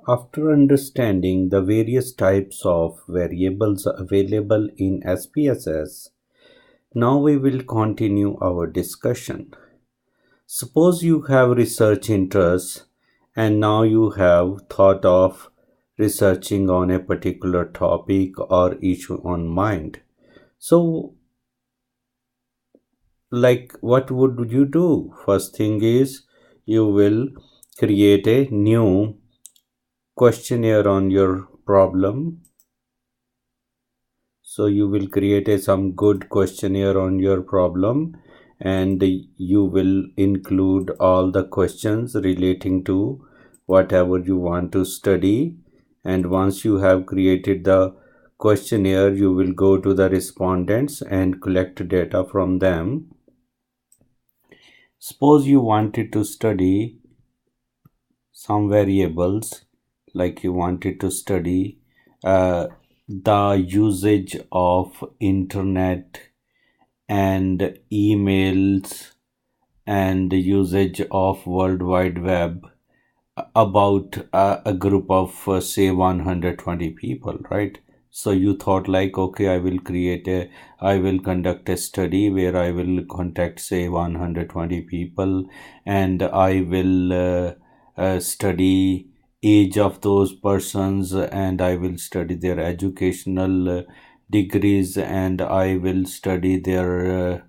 After understanding the various types of variables available in SPSS, now we will continue our discussion. Suppose you have research interests and now you have thought of researching on a particular topic or issue on mind. So, like, what would you do? First thing is you will create a new questionnaire on your problem. So you will create some good questionnaire on your problem, and you will include all the questions relating to whatever you want to study. And once you have created the questionnaire, you will go to the respondents and collect data from them. Suppose you wanted to study some variables, like you wanted to study the usage of internet and emails and the usage of World Wide Web about a group of say 120 people, right? So you thought like, okay, I will conduct a study where I will contact say 120 people, and I will study age of those persons, and I will study their educational degrees, and I will study their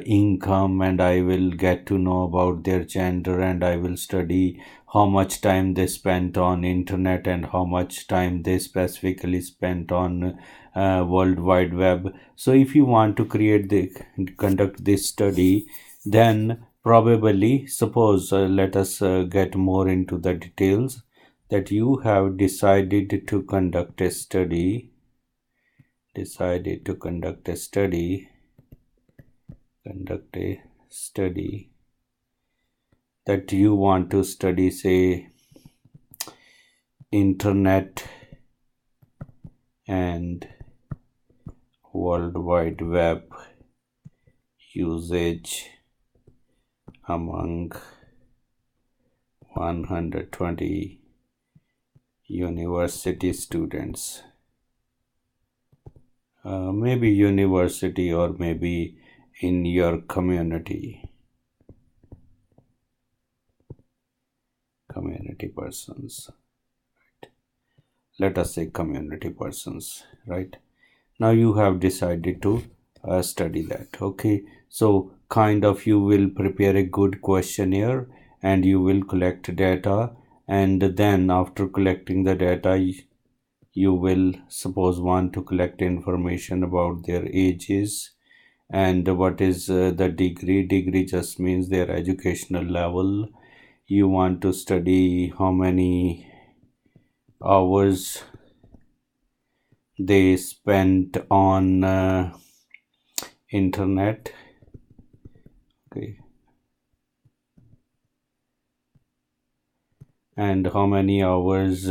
income, and I will get to know about their gender, and I will study how much time they spent on internet and how much time they specifically spent on World Wide Web. So if you want to conduct this study, then probably suppose let us get more into the details, that you have decided to conduct a study that you want to study say internet and World Wide Web usage among 120 university students, maybe university or maybe in your community persons, right? Let us say community persons, right? Now you have decided to study that. Okay, so kind of you will prepare a good questionnaire and you will collect data, and then after collecting the data, you will suppose want to collect information about their ages and what is the degree just means their educational level. You want to study how many hours they spent on internet, okay, and how many hours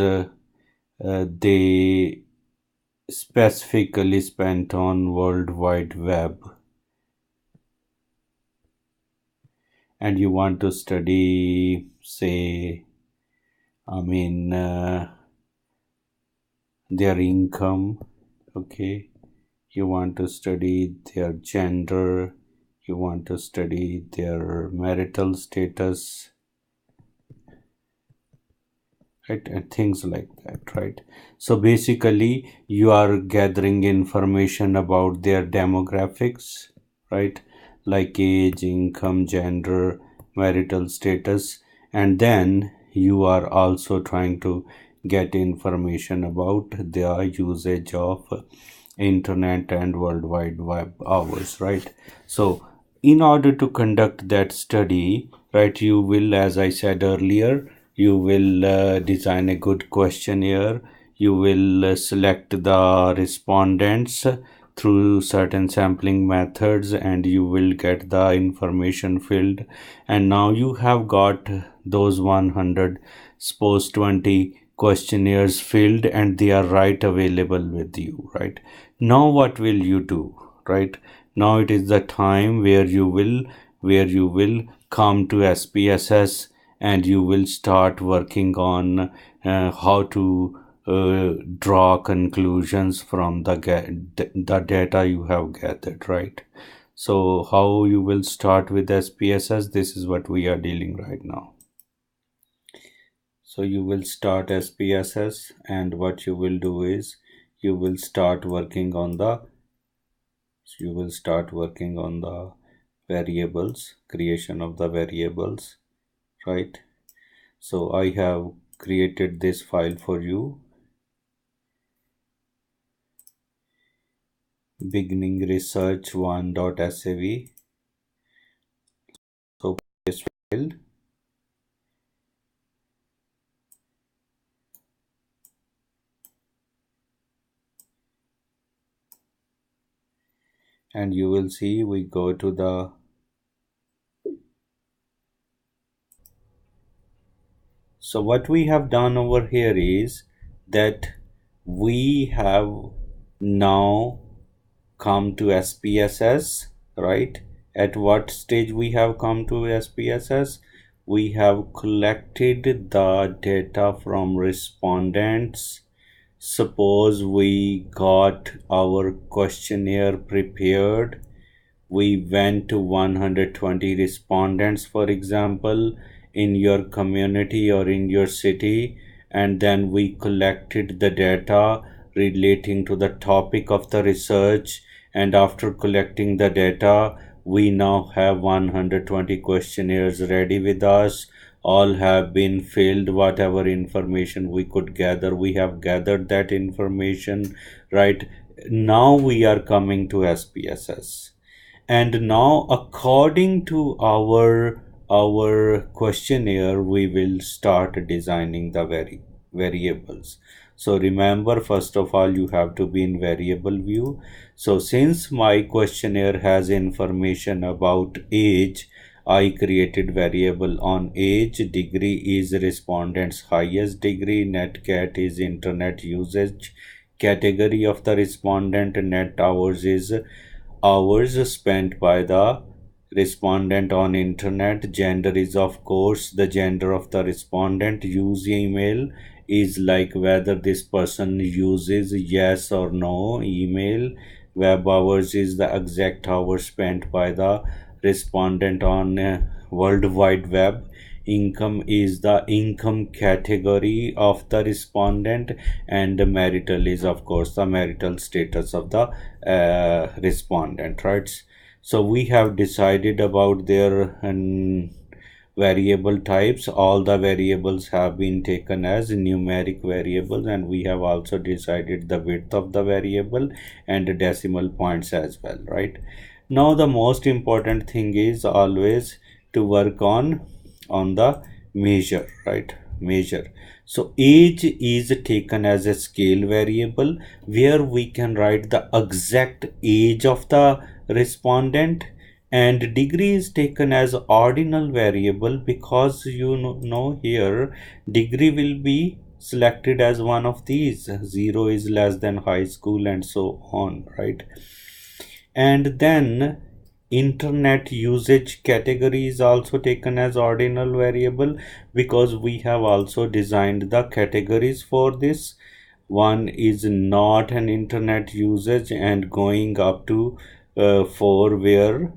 they specifically spent on World Wide Web, and you want to study say their income, okay, you want to study their gender, you want to study their marital status, right, and things like that, right? So basically you are gathering information about their demographics, right, like age, income, gender, marital status, and then you are also trying to get information about their usage of internet and World Wide Web hours, right? So in order to conduct that study, right, you will, as I said earlier, you will design a good questionnaire, you will select the respondents through certain sampling methods, and you will get the information filled, and now you have got those 100 suppose 20 questionnaires filled, and they are right available with you, right? Now what will you do, right? Now it is the time where you will come to SPSS and you will start working on how to draw conclusions from the data you have gathered, right? So how you will start with SPSS, this is what we are dealing right now. So you will start SPSS, and what you will do is you will start working on the variables, creation of the variables, right? So I have created this file for you, beginning research 1.sav. So this file, and you will see we go to the so what we have done over here is that we have now come to SPSS, right? At what stage we have come to SPSS? We have collected the data from respondents. Suppose we got our questionnaire prepared. We went to 120 respondents, for example, in your community or in your city, and then we collected the data relating to the topic of the research. And after collecting the data, we now have 120 questionnaires ready with us. All have been filled. Whatever information we could gather, we have gathered that information, right? Now we are coming to SPSS, and now according to our questionnaire we will start designing the variables. So remember, first of all, you have to be in variable view. So since my questionnaire has information about age, I created variable on age. Degree is respondent's highest degree. Net cat is internet usage. Category of the respondent. Net hours is hours spent by the respondent on internet. Gender is of course the gender of the respondent. Use email is like whether this person uses yes or no email. Web hours is the exact hours spent by the respondent on World Wide Web. Income is the income category of the respondent, and marital is of course the marital status of the respondent, right? So we have decided about their variable types. All the variables have been taken as numeric variables, and we have also decided the width of the variable and decimal points as well, right? Now the most important thing is always to work on the measure, right? Measure. So age is taken as a scale variable where we can write the exact age of the respondent, and degree is taken as ordinal variable because you know here degree will be selected as one of these. 0 is less than high school and so on, right? And then internet usage category is also taken as ordinal variable because we have also designed the categories for this. One is not an internet usage and going up to 4, where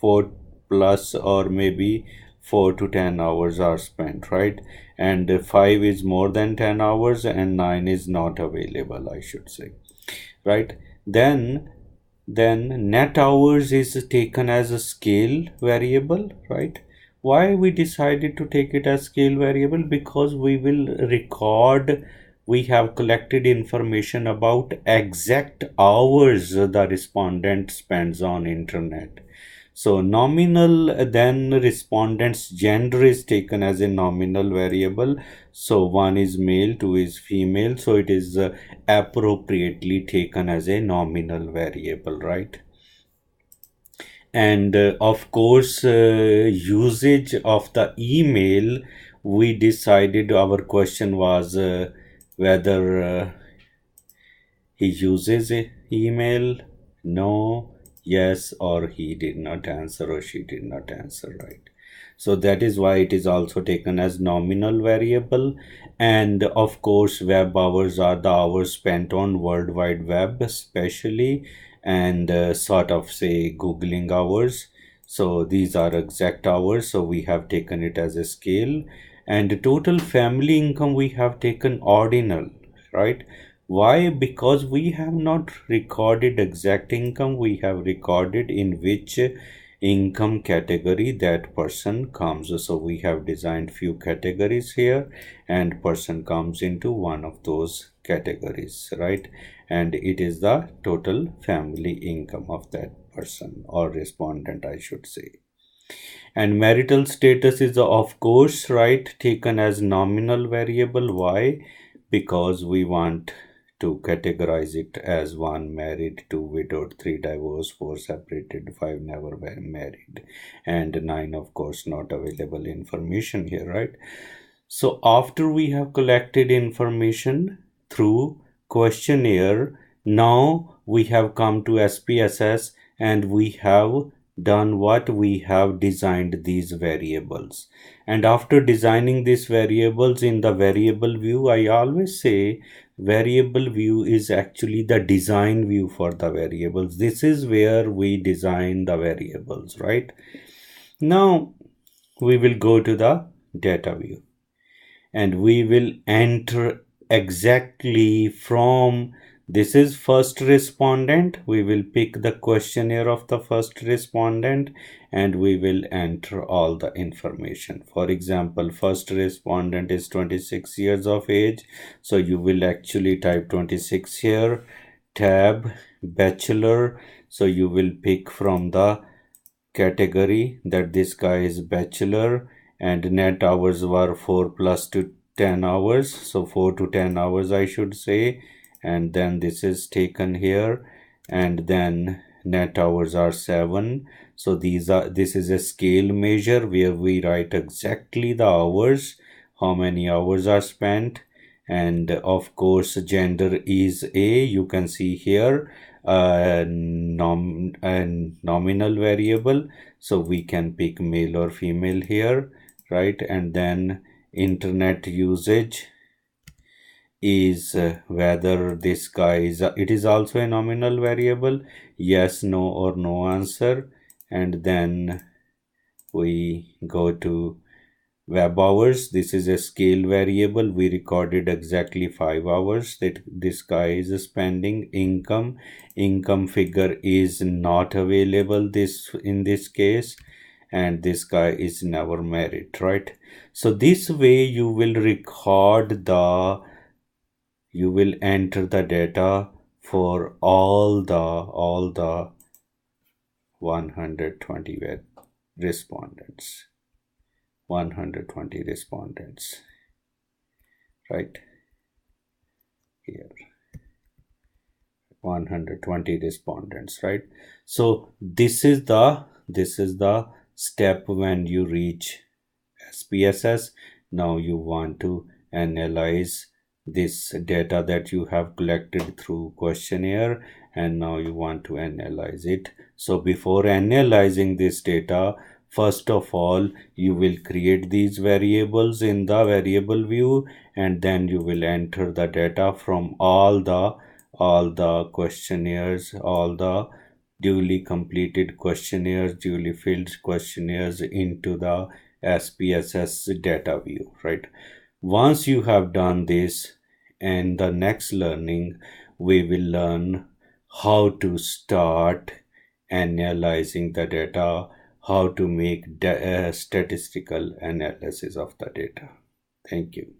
4 plus or maybe 4 to 10 hours are spent, right? And 5 is more than 10 hours, and 9 is not available, I should say, right? Then net hours is taken as a scale variable, right? Why we decided to take it as scale variable? Because we will record, we have collected information about exact hours the respondent spends on internet. So nominal, then respondent's gender is taken as a nominal variable. So 1 is male, 2 is female. So it is appropriately taken as a nominal variable, right? And of course, usage of the email, we decided, our question was whether he uses email, no, yes, or he did not answer or she did not answer, right? So that is why it is also taken as nominal variable. And of course, web hours are the hours spent on World Wide Web especially, and sort of say Googling hours. So these are exact hours, so we have taken it as a scale. And total family income we have taken ordinal, right? Why? Because we have not recorded exact income, we have recorded in which income category that person comes. So we have designed few categories here, and person comes into one of those categories, right? And it is the total family income of that person, or respondent I should say. And marital status is of course, right, taken as nominal variable. Why? Because we want to categorize it as 1 married, 2 widowed, 3 divorced, 4 separated, 5 never were married, and 9 of course not available information here, right? So after we have collected information through questionnaire, now we have come to SPSS, and we have done what? We have designed these variables. And after designing these variables in the variable view, I always say variable view is actually the design view for the variables. This is where we design the variables, right? Now we will go to the data view, and we will enter exactly from, this is first respondent, we will pick the questionnaire of the first respondent, and we will enter all the information. For example, first respondent is 26 years of age, so you will actually type 26 here, tab bachelor, so you will pick from the category that this guy is bachelor, and net hours were 4 plus to 10 hours, so 4 to 10 hours I should say, and then this is taken here, and then net hours are 7. So this is a scale measure where we write exactly the hours, how many hours are spent. And of course gender is a, you can see here, a nominal variable, so we can pick male or female here, right? And then internet usage is whether this guy is it is also a nominal variable, yes, no, or no answer. And then we go to web hours. This is a scale variable, we recorded exactly 5 hours that this guy is spending. Income figure is not available this in this case, and this guy is never married, right? So this way you will record the, you will enter the data for all the 120 respondents, 120 respondents, right here, 120 respondents, right? So this is the step when you reach SPSS. Now you want to analyze this data that you have collected through questionnaire, and now you want to analyze it. So before analyzing this data, first of all you will create these variables in the variable view, and then you will enter the data from all the questionnaires, all the duly completed questionnaires, duly filled questionnaires into the SPSS data view, right? Once you have done this, and the next learning we will learn how to start analyzing the data, how to make statistical analysis of the data. Thank you.